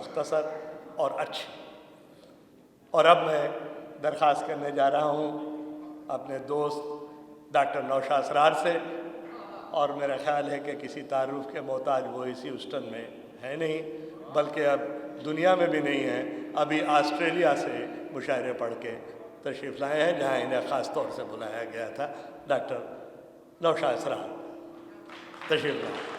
مختصر اور اچھی. اور اب میں درخواست کرنے جا رہا ہوں اپنے دوست ڈاکٹر نوشاد اسرار سے، اور میرا خیال ہے کہ کسی تعارف کے محتاج وہ اسی ہیوسٹن میں ہے نہیں، بلکہ اب دنیا میں بھی نہیں ہے. ابھی آسٹریلیا سے مشاعرے پڑھ کے تشریف لائے ہیں، جہاں انہیں خاص طور سے بلایا گیا تھا. ڈاکٹر نوشاد اسرار تشریف لائیں.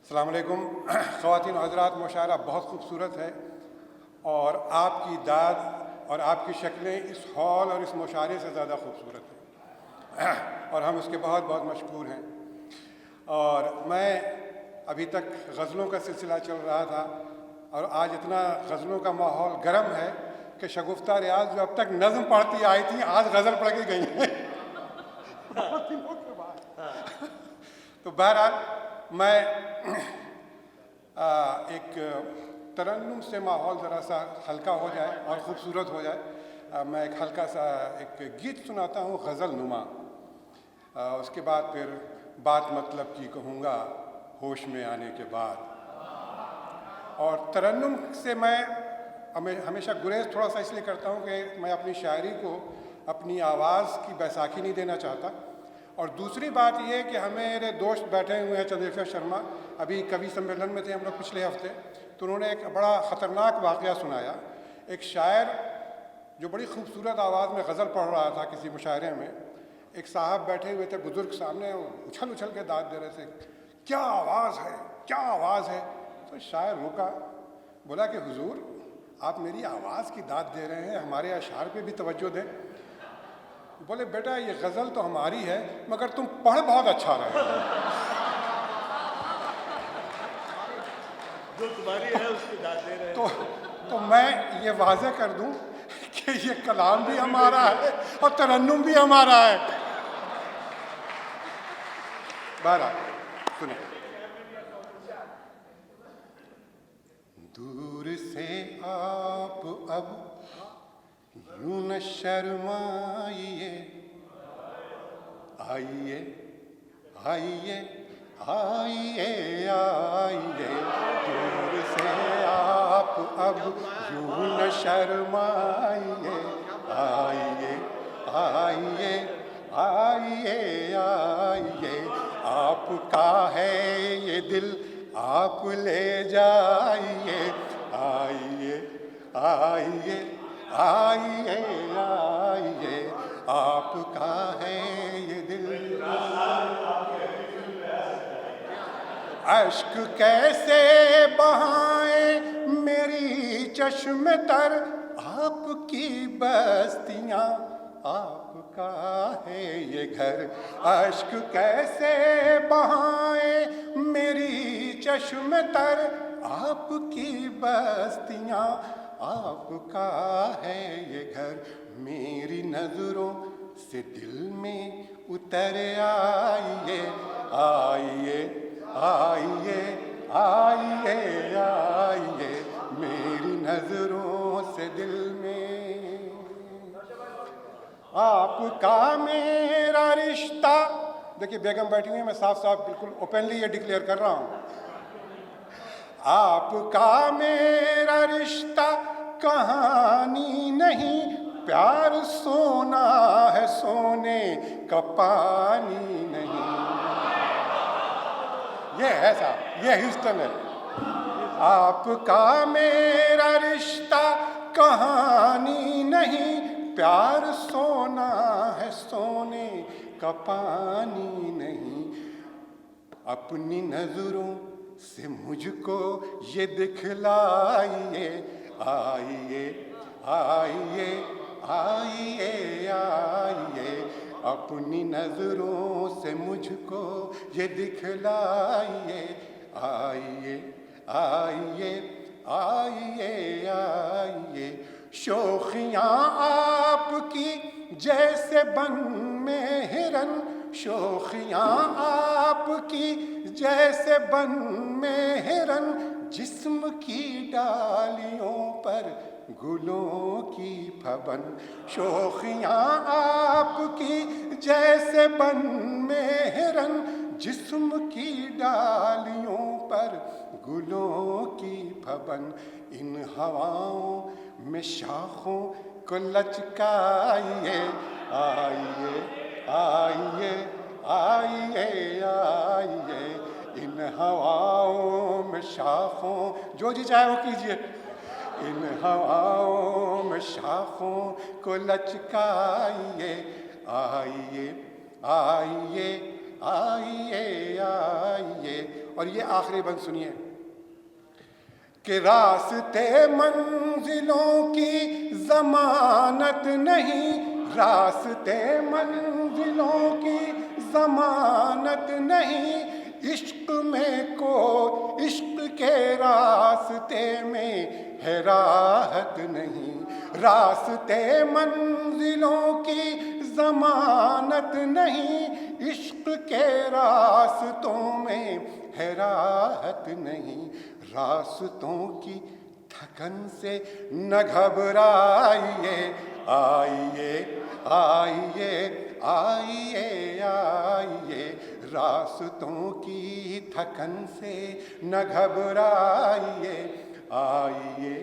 السلام علیکم. خواتین و حضرات، مشاعرہ بہت خوبصورت ہے اور آپ کی داد اور آپ کی شکلیں اس ہال اور اس مشاعرے سے زیادہ خوبصورت ہیں اور ہم اس کے بہت بہت مشکور ہیں. اور میں ابھی تک غزلوں کا سلسلہ چل رہا تھا اور آج اتنا غزلوں کا ماحول گرم ہے کہ شگفتہ ریاض جو اب تک نظم پڑھتی آئی تھیں آج غزل پڑھ کے گئی ہیں بہت دنوں کے بعد. تو بہرحال میں ایک ترنم سے ماحول ذرا سا ہلکا ہو جائے اور خوبصورت ہو جائے، میں ایک ہلکا سا ایک گیت سناتا ہوں غزل نما. اس کے بعد پھر بات مطلب کی کہوں گا ہوش میں آنے کے بعد. اور ترنم سے میں ہمیشہ گریز تھوڑا سا اس لیے کرتا ہوں کہ میں اپنی شاعری کو اپنی آواز کی بیساکھی نہیں دینا چاہتا. اور دوسری بات یہ ہے کہ میرے دوست بیٹھے ہوئے ہیں چندریشور شرما، ابھی کبھی سمیلن میں تھے ہم لوگ پچھلے ہفتے، تو انہوں نے ایک بڑا خطرناک واقعہ سنایا. ایک شاعر جو بڑی خوبصورت آواز میں غزل پڑھ رہا تھا کسی مشاعرے میں، ایک صاحب بیٹھے ہوئے تھے بزرگ سامنے، اچھل اچھل کے داد دے رہے تھے، کیا آواز ہے کیا آواز ہے. تو شاعر رکا، بولا کہ حضور آپ میری آواز کی داد دے رہے ہیں، ہمارے اشعار پہ بھی توجہ دیں. بولے بیٹا یہ غزل تو ہماری ہے مگر تم پڑھ بہت اچھا رہے ہو. جو تمہاری ہے اس کی داد دے رہے ہیں. تو میں یہ واضح کر دوں کہ یہ کلام بھی ہمارا ہے اور ترنم بھی ہمارا ہے. بہرحال سنیں. دور سے آپ اب یوں نہ شرمائیے، آئیے آئیے آئیے آئیے. دور سے آپ اب یوں نہ شرمائیے، آئیے آئیے آئیے آئیے. آپ کا ہے یہ دل آپ لے جائیے، آئیے آئیے آئیے آئیے. آپ کا ہے یہ دل. اشک کیسے بہائیں میری چشم تر، آپ کی بستیاں آپ کا ہے یہ گھر. اشک کیسے بہائیں میری چشم تر، آپ کی بستیاں آپ کا ہے یہ گھر. میری نظروں سے دل میں اتر آئیے، آئیے آئیے آئیے آئیے. میری نظروں سے دل میں آپ کا میرا رشتہ. دیکھیے بیگم بیٹھی ہوئی ہیں، میں صاف صاف بالکل اوپنلی یہ ڈکلیئر کر رہا ہوں. آپ کا میرا رشتہ کہانی نہیں، پیار سونا ہے سونے کا پانی نہیں. یہ ہے صاحب، یہ ہیوسٹن ہے. آپ کا میرا رشتہ کہانی نہیں، پیار سونا ہے سونے کا پانی نہیں. اپنی نظروں سے مجھ کو یہ دکھلائیے، آئیے آئیے آئیے آئیے. اپنی نظروں سے مجھ کو یہ دکھلائیے، آئیے آئیے آئیے آئیے. شوخیاں آپ کی جیسے بن میں ہرن، شوخیاں آپ کی جیسے بن میں ہرن. جسم کی ڈالیوں پر گلوں کی پھبن، شوخیاں آپ کی جیسے بن مہرن، جسم کی ڈالیوں پر گلوں کی پھبن، ان ہواؤں میں شاخوں کو لچکائیے، آئیے آئیے آئیے آئیے، ان ہواؤں میں شاخوں، جو جی چاہے وہ کیجیے، ان ہواؤں میں شاخوں کو لچکائیے، آئیے آئیے آئیے آئیے۔ اور یہ آخری بند سنیے کہ راستے منزلوں کی ضمانت نہیں، راستے منزلوں کی ضمانت نہیں، عشق میں کو عشق کے راستے میں ہے راحت نہیں، راستے منزلوں کی ضمانت نہیں، عشق کے راستوں میں ہے راحت نہیں، راستوں کی تھکن سے نہ گھبرائیے، آئیے آئیے آئیے آئیے، راستوں کی تھکن سے نہ گھبرائیے، آئیے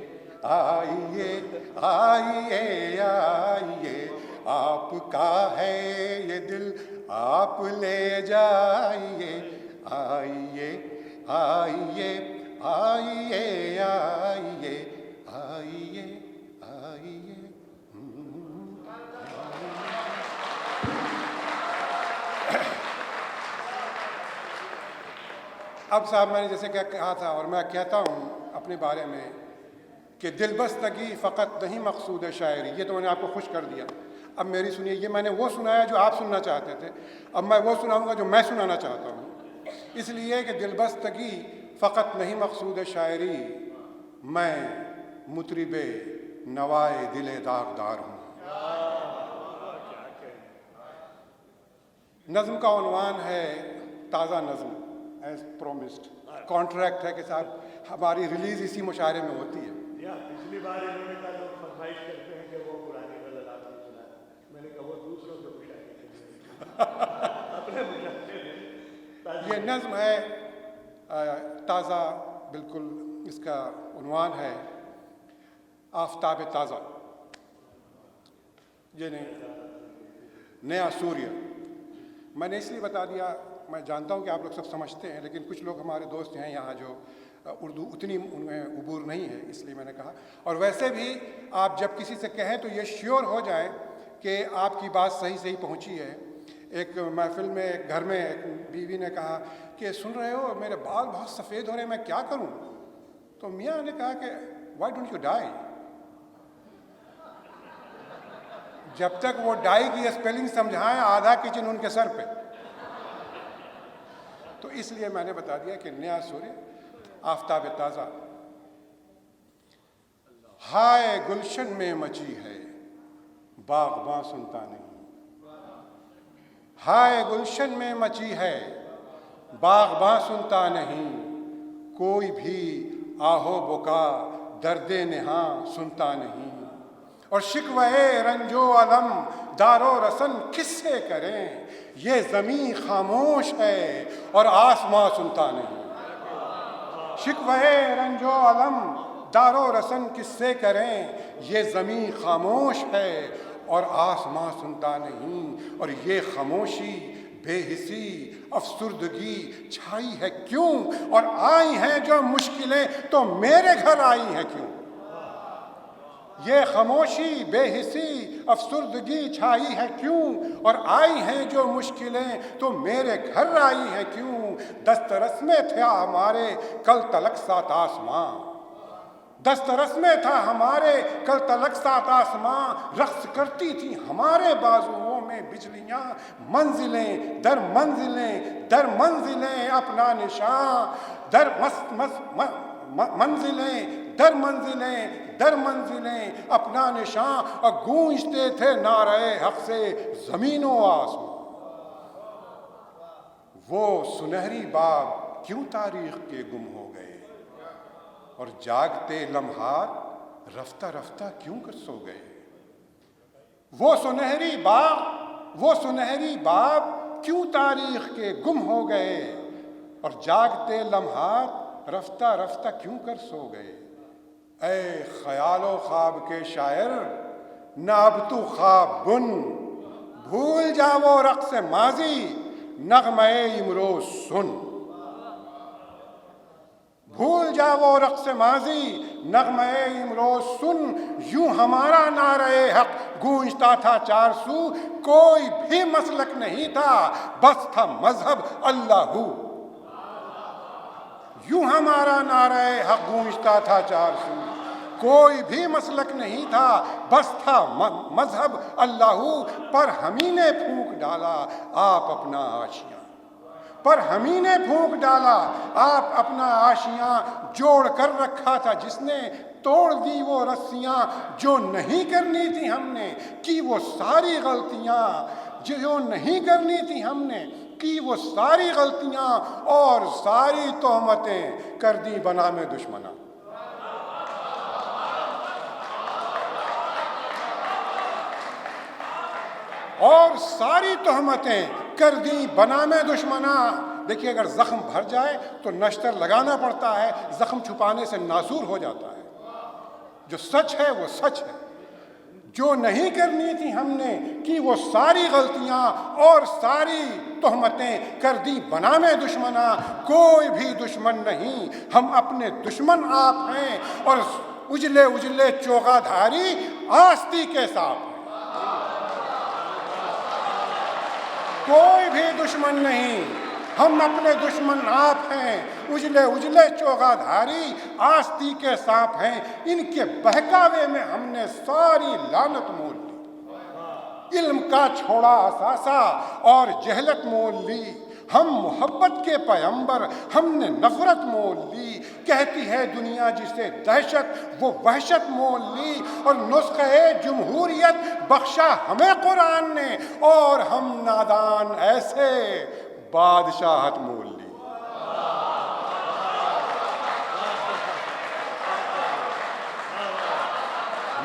آئیے آئیے آئیے، آپ کا ہے یہ دل آپ لے جائیے، آئیے آئیے آئیے آئیے آئیے آئیے۔ اب صاحب میں نے جیسے کہ کہا تھا اور میں کہتا ہوں اپنے بارے میں کہ دل بستگی فقط نہیں مقصود شاعری، یہ تو میں نے آپ کو خوش کر دیا۔ اب میری سنیے، یہ میں نے وہ سنایا جو آپ سننا چاہتے تھے، اب میں وہ سناؤں گا جو میں سنانا چاہتا ہوں، اس لیے کہ دل بستگی فقط نہیں مقصود شاعری، میں مطرب نوائے دل داغدار ہوں۔ نظم کا عنوان ہے تازہ نظم، ایز پرومسڈ، کانٹریکٹ ہے کہ صاحب ہماری ریلیز اسی مشاعرے میں ہوتی ہے۔ پچھلی بار انہوں نے کہا لوگ فرمائش کرتے ہیں کہ وہ پرانی غزل آپ نے سنا، میں نے کہا وہ دوسروں کے مشاعرے اپنے مشاعرے۔ یہ نظم ہے تازہ، بالکل اس کا عنوان ہے آفتاب تازہ، یعنی نیا سوریہ۔ میں نے اس لیے بتا دیا، میں جانتا ہوں کہ آپ لوگ سب سمجھتے ہیں، لیکن کچھ لوگ ہمارے دوست ہیں یہاں جو اردو اتنی ان میں عبور نہیں ہے، اس لیے میں نے کہا۔ اور ویسے بھی آپ جب کسی سے کہیں تو یہ شیور ہو جائیں کہ آپ کی بات صحیح صحیح پہنچی ہے۔ ایک محفل میں ایک گھر میں ایک بیوی نے کہا کہ سن رہے ہو میرے بال بہت سفید ہو رہے ہیں، میں کیا کروں؟ تو میاں نے کہا کہ وائی ڈونٹ یو ڈائی؟ جب تک وہ ڈائی کی اسپیلنگ سمجھائیں آدھا کچن ان کے سر پہ۔ تو اس لیے میں نے بتا دیا کہ نیا سوریہ آفتاب تازہ۔ ہائے گلشن میں مچی ہے باغباں سنتا نہیں، ہائے گلشن میں مچی ہے باغباں سنتا نہیں، کوئی بھی آہو بکا درد نہاں سنتا نہیں، اور شکوہ رنج و علم دار و رسن کس سے کریں، یہ زمین خاموش ہے اور آسماں سنتا نہیں، شکوہ رنج و علم دار و رسن کس سے کریں، یہ زمین خاموش ہے اور آسماں سنتا نہیں، اور یہ خاموشی بے حسی افسردگی چھائی ہے کیوں، اور آئی ہیں جو مشکلیں تو میرے گھر آئی ہیں کیوں، یہ خاموشی بے حسی افسردگی چھائی ہے کیوں، اور آئی ہیں جو مشکلیں تو میرے گھر آئی ہیں کیوں، دسترس میں تھا ہمارے کل تلک سات آسماں، دسترس میں تھا ہمارے کل تلک سات آسماں، رقص کرتی تھی ہمارے بازوؤں میں بجلیاں، منزلیں در منزلیں در منزلیں اپنا نشاں، در منزلیں در منزلیں در منزلیں اپنا نشاں، اور گونجتے تھے نعرہ حق سے زمین و آسمان۔ وہ سنہری باب کیوں تاریخ کے گم ہو گئے، اور جاگتے لمحات رفتہ رفتہ کیوں کر سو گئے؟ وہ سنہری باب کیوں تاریخ کے گم ہو گئے؟ اور جاگتے لمحات رفتہ رفتہ کیوں کر سو گئے؟ اے خیال و خواب کے شاعر، نہ اب تو خواب بن، بھول جا وہ رقص ماضی، نغمہ امروز سن۔ بھول جا وہ رقص ماضی، نغمہ امروز سن، یوں ہمارا نعرہ حق گونجتا تھا چار سو، کوئی بھی مسلک نہیں تھا، بس تھا مذہب اللہ ہو۔ یوں ہمارا نعرہ حق گونجتا تھا چار سو، کوئی بھی مسلک نہیں تھا، بس تھا مذہب اللہ ہو۔ پر ہمیں نے پھونک ڈالا آپ اپنا آشیاں، پر ہمیں نے پھونک ڈالا آپ اپنا آشیاں، جوڑ کر رکھا تھا جس نے، توڑ دی وہ رسیاں، جو نہیں کرنی تھی ہم نے کی وہ ساری غلطیاں، جو نہیں کرنی تھی ہم نے کی وہ ساری غلطیاں، اور ساری تہمتیں کر دی بنا میں دشمنا۔ اور ساری تہمتیں کر دی بنا میں دشمنا۔ دیکھیے، اگر زخم بھر جائے تو نشتر لگانا پڑتا ہے، زخم چھپانے سے ناسور ہو جاتا ہے۔ جو سچ ہے وہ سچ ہے، جو نہیں کرنی تھی ہم نے کی وہ ساری غلطیاں، اور ساری تہمتیں کر دی بنا میں دشمنا۔ کوئی بھی دشمن نہیں، ہم اپنے دشمن آپ ہیں، اور اجلے اجلے چوغا دھاری آستی کے ساتھ ہیں۔ کوئی بھی دشمن نہیں، ہم اپنے دشمن آپ ہیں، اجلے اجلے چوغا دھاری آستی کے سانپ ہیں۔ ان کے بہکاوے میں ہم نے ساری لعنت مول لی، علم کا چھوڑا اثاثہ اور جہلت مول لی۔ ہم محبت کے پیمبر، ہم نے نفرت مول لی۔ کہتی ہے دنیا جسے دہشت، وہ وحشت مول لی۔ اور نسخہ جمہوریت بخشا ہمیں قرآن نے، اور ہم نادان ایسے بادشاہت مول لی۔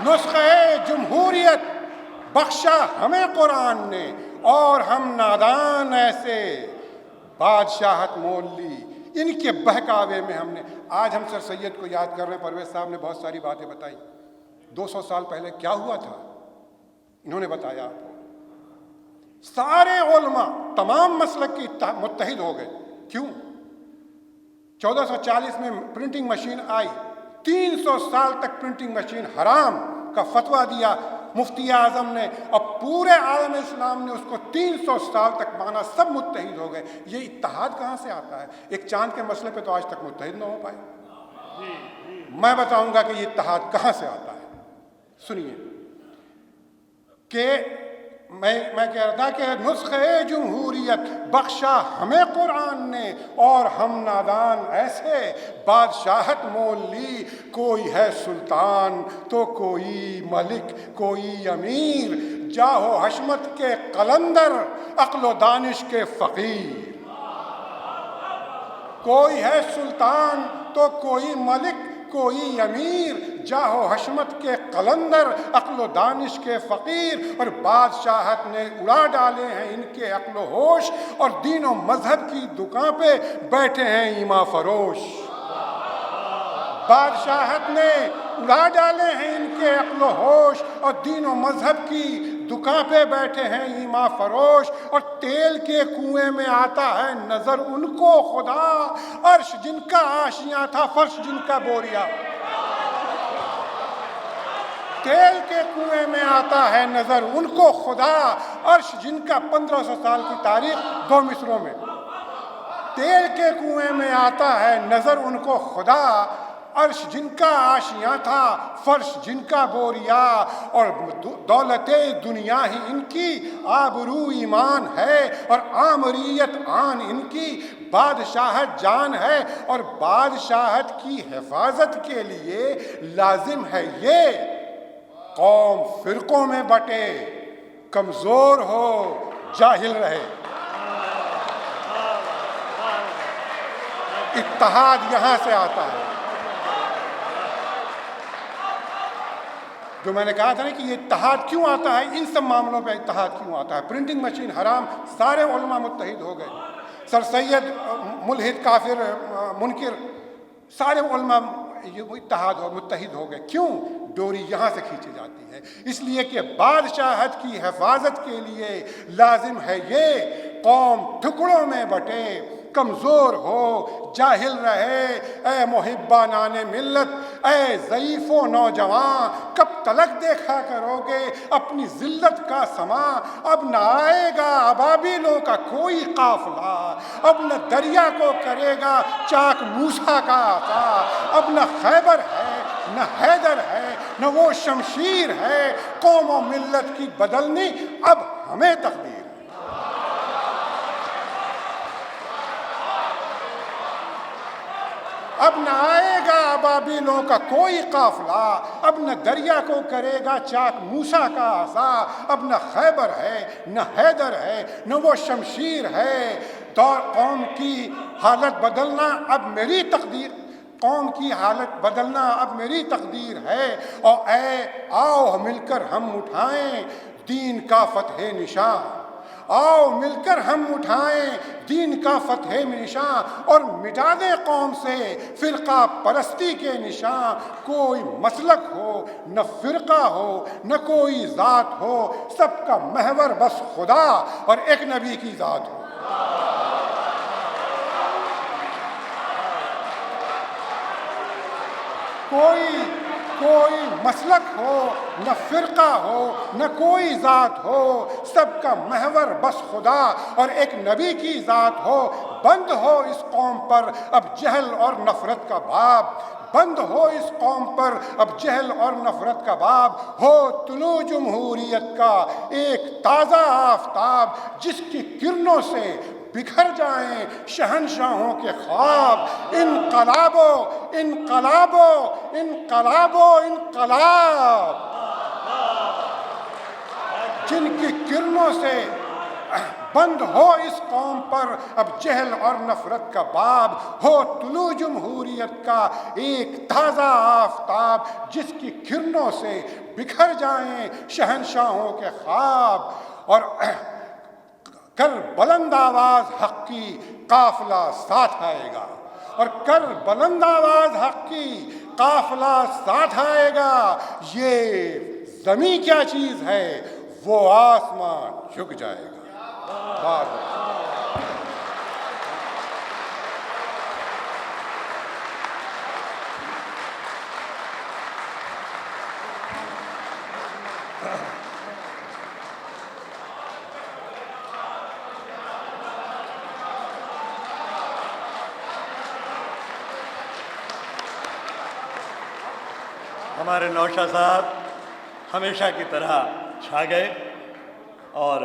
نسخہ جمہوریت بخشا ہمیں قرآن نے، اور ہم نادان ایسے بادشاہت مول لی۔ ان کے بہکاوے میں ہم نے، آج ہم سر سید کو یاد کر رہے ہیں، پرویز صاحب نے بہت ساری باتیں بتائی۔ 200 سال پہلے کیا ہوا تھا انہوں نے بتایا آپ کو۔ سارے علماء تمام مسلک کی متحد ہو گئے۔ کیوں؟ 1440 میں پرنٹنگ مشین آئی، 300 سال تک پرنٹنگ مشین حرام کا فتویٰ دیا مفتی اعظم نے، اب پورے عالم اسلام نے اس کو 300 سال تک مانا، سب متحد ہو گئے۔ یہ اتحاد کہاں سے آتا ہے؟ ایک چاند کے مسئلے پہ تو آج تک متحد نہ ہو پائے۔ میں بتاؤں گا کہ یہ اتحاد کہاں سے آتا ہے۔ سنیے کہ میں کہہ رہا تھا کہ نسخہ جمہوریت بخشا ہمیں قرآن نے، اور ہم نادان ایسے بادشاہت مول لی۔ کوئی ہے سلطان تو کوئی ملک، کوئی امیر، جاہ و حشمت کے قلندر، عقل و دانش کے فقیر۔ کوئی ہے سلطان تو کوئی ملک، کوئی امیر، جاہ و حشمت کے قلندر، عقل و دانش کے فقیر۔ اور بادشاہت نے اڑا ڈالے ہیں ان کے عقل و ہوش، اور دین و مذہب کی دکان پہ بیٹھے ہیں ایما فروش۔ بادشاہت نے اڑا ڈالے ہیں ان کے عقل و ہوش، اور دین و مذہب کی دکان پہ بیٹھے ہیں ایما فروش۔ اور تیل کے کنویں میں آتا ہے نظر ان کو خدا، عرش جن کا آشیاں تھا، فرش جن کا بوریا۔ تیل کے کنویں میں آتا ہے نظر ان کو خدا، عرش جن کا 1500 سال کی تاریخ 2 مصروں میں۔ تیل کے کنویں میں آتا ہے نظر ان کو خدا، عرش جن کا آشیاں تھا، فرش جن کا بوریا۔ اور دولت دنیا ہی ان کی آبرو ایمان ہے، اور آمریت آن ان کی بادشاہت جان ہے۔ اور بادشاہت کی حفاظت کے لیے لازم ہے یہ، قوم فرقوں میں بٹے، کمزور ہو جاہل رہے۔ اتحاد یہاں سے آتا ہے۔ جو میں نے کہا تھا نا کہ یہ اتحاد کیوں آتا ہے، ان سب معاملوں پہ اتحاد کیوں آتا ہے. پرنٹنگ مشین حرام، سارے علماء متحد ہو گئے. سر سید ملحد کافر منکر، سارے علماء اتحاد اور متحد ہو گئے. کیوں؟ ڈوری یہاں سے کھینچی جاتی ہے. اس لیے کہ بادشاہت کی حفاظت کے لیے لازم ہے یہ قوم ٹکڑوں میں بٹے، کمزور ہو، جاہل رہے. اے محبانان ملت، اے ضعیف و نوجوان، کب تلک دیکھا کرو گے اپنی ذلت کا سما؟ اب نہ آئے گا ابابیلوں کا کوئی قافلہ، اب نہ دریا کو کرے گا چاک موسیٰ کا عصا. اب نہ خیبر ہے، نہ حیدر ہے، نہ وہ شمشیر ہے. قوم و ملت کی بدلنی اب ہمیں تقدیر. اب نہ آئے گا ابابیلوں کا کوئی قافلہ، اب نہ دریا کو کرے گا چاک موسیٰ کا عصا. اب نہ خیبر ہے، نہ حیدر ہے، نہ وہ شمشیر ہے. قوم کی حالت بدلنا اب میری تقدیر، قوم کی حالت بدلنا اب میری تقدیر ہے. اور آؤ مل کر ہم اٹھائیں دین کا فتح نشان. آؤ مل کر ہم اٹھائیں دین کا فتح نشان، اور مٹا دیں قوم سے فرقہ پرستی کے نشان. کوئی مسلک ہو، نہ فرقہ ہو، نہ کوئی ذات ہو، سب کا محور بس خدا اور ایک نبی کی ذات ہو. کوئی مسلک ہو، نہ فرقہ ہو، نہ کوئی ذات ہو، سب کا محور بس خدا اور ایک نبی کی ذات ہو. بند ہو اس قوم پر اب جہل اور نفرت کا باب، بند ہو اس قوم پر اب جہل اور نفرت کا باب. ہو طلوع جمہوریت کا ایک تازہ آفتاب، جس کی کرنوں سے بکھر جائیں شہنشاہوں کے خواب. انقلابو انقلابو انقلابو انقلاب، جن کی کرنوں سے بند ہو اس قوم پر اب جہل اور نفرت کا باب. ہو طلوع جمہوریت کا ایک تازہ آفتاب، جس کی کرنوں سے بکھر جائیں شہنشاہوں کے خواب. اور کر بلند آواز حق کی قافلہ ساتھ آئے گا، اور کر بلند آواز حق کی قافلہ ساتھ آئے گا. یہ زمین کیا چیز ہے، وہ آسمان جھک جائے گا. ہمارے نوشا صاحب ہمیشہ کی طرح چھا گئے اور